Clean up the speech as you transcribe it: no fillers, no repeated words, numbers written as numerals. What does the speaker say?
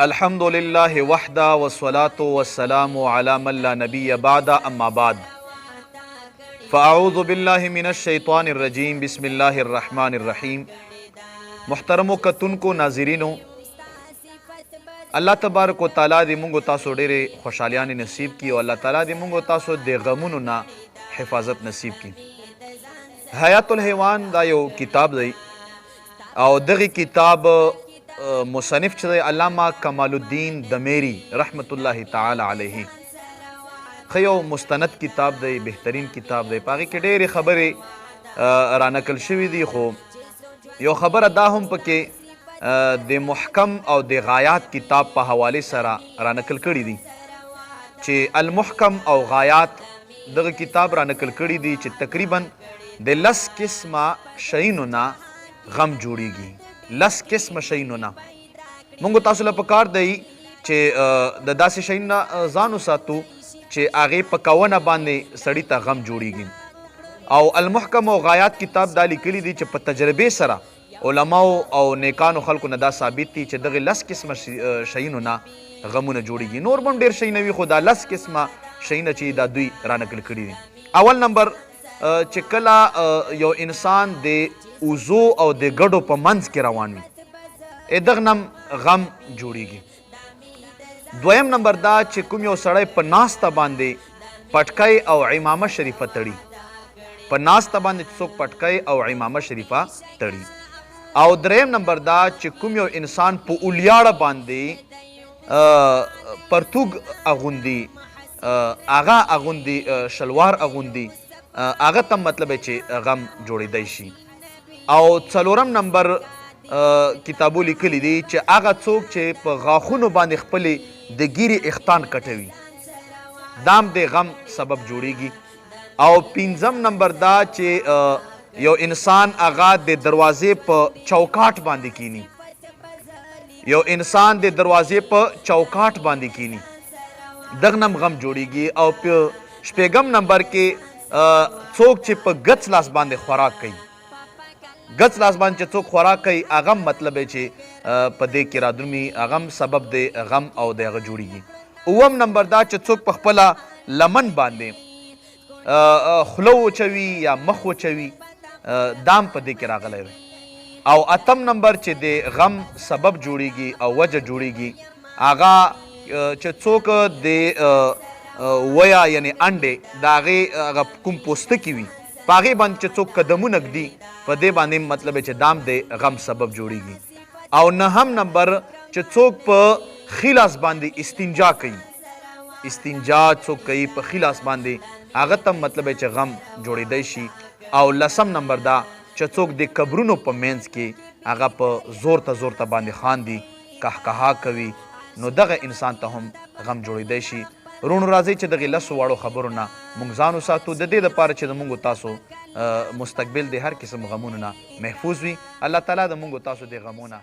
الحمد لله وحده والصلاة والسلام على من لا نبي بعد اما بعد فاعوذ بالله من الشیطان الرجیم بسم الله الرحمن الرحیم. محترمو کتونکو ناظرینو، الله تبارک وتعالی دې مونږ تاسو ډېرې خوشحالیانې نصیب کړي او الله تعالی دې مونږ تاسو د غمونو نه حفاظت نصیب کړي. حیات الحیوان دا یو کتاب دی او دغه کتاب مصنف چې دی علامه کمال الدین دمیری رحمت الله تعالی علیه، ښه یو مستند کتاب دی، بهترین کتاب دی. په هغې کې ډېرې خبرې رانقل شوي دي، خو یو خبره دا هم پکې د محکم او د غایات کتاب په حوالې سره رانقل کړي دي چې المحکم او غایات دغه کتاب رانقل کړي دي چې تقریبا د 10 قسمه شیانو نه غم جوړیږي. 10 قسمه شیانو نه مونږ تاسو له پکار دی چې د داسې شیانو نه ځان وساتو چې هغې په کونه باندې سړي ته غم جوړیږي. او المحکم او غایات کتاب دا لیکلي دي چې په تجربې سره علماو او نیکانو خلکو نه دا ثابت دي چې دغه 10 قسمه شیانو نه غمونه جوړیږي. نور به هم ډېر شیونه وي، خو دا 10 قسمه شیونه چې دا دوی رانقل کړي دي. اول نمبر چې کله یو انسان د اوزو او د ګډو په منځ کې روان وي، دغه نم غم جوړیږي. دویم نمبر دا چې کوم یو سړی په ناسته باندې پټکی او عمامه شریفه تړي، په ناسته باندې څوک پټکی او عمامه شریفه تړي. او دریم نمبر دا چې کوم یو انسان په اولیاړه باندې پرتوګ اغوندي، هغه اغوندي شلوار اغوندي، هغه ته مطلب چې غم جوړیدی شي. او څلورم نمبر کتابو لیکلی دی چې هغه څوک چې په غاښونو باندې خپلې د ګیرې اختان کټوي، دا هم د غم سبب جوړیږي. او پنځم نمبر دا چې یو انسان هغه د دروازې په چوکاټ باندې کینی، یو انسان د دروازې په چوکاټ باندې کینی، دغه نم غم جوړیږي. او په شپږم نمبر کې څوک چې په ګچ لاس باندې خوراک کوي، ګچ لاس باندې چې څوک خوراک کوي، هغه مطلب چې په دې کې رادرومي، هغه سبب د غم او د هغه جوړیږي. اووم نمبر دا چې څوک په خپله لمن باندې خوله وچوي یا مخ وچوي، دا هم په دې کې راغلی دی. او اتم نمبر چې د غم سبب جوړیږي او وجه جوړیږي، هغه چې څوک د ویا یعنی انډې د هغې کوم پوستکي وي، په هغې باندې چې څوک قدمونه ږدي، په دې باندې مطلب چې دام د غم سبب جوړیږي. او نهم نمبر چې څوک په ښي لاس باندې استنجا کوي، استنجا څوک کوي په ښي لاس باندې، هغه ته مطلب چې غم جوړیدی شي. او لسم نمبر دا چې څوک د قبرونو په منځ کې هغه په زورته زورته باندې خاندي، قهقها کوي، نو دغه انسان ته هم غم جوړیدی شي. رونو راځئ چې دغې 10 واړو خبرو نه موږ ځان وساتو، د دې لپاره چې د موږ تاسو مستقبل د هر قسم غمونو نه محفوظ وي. الله تعالی د موږ تاسو د غمونه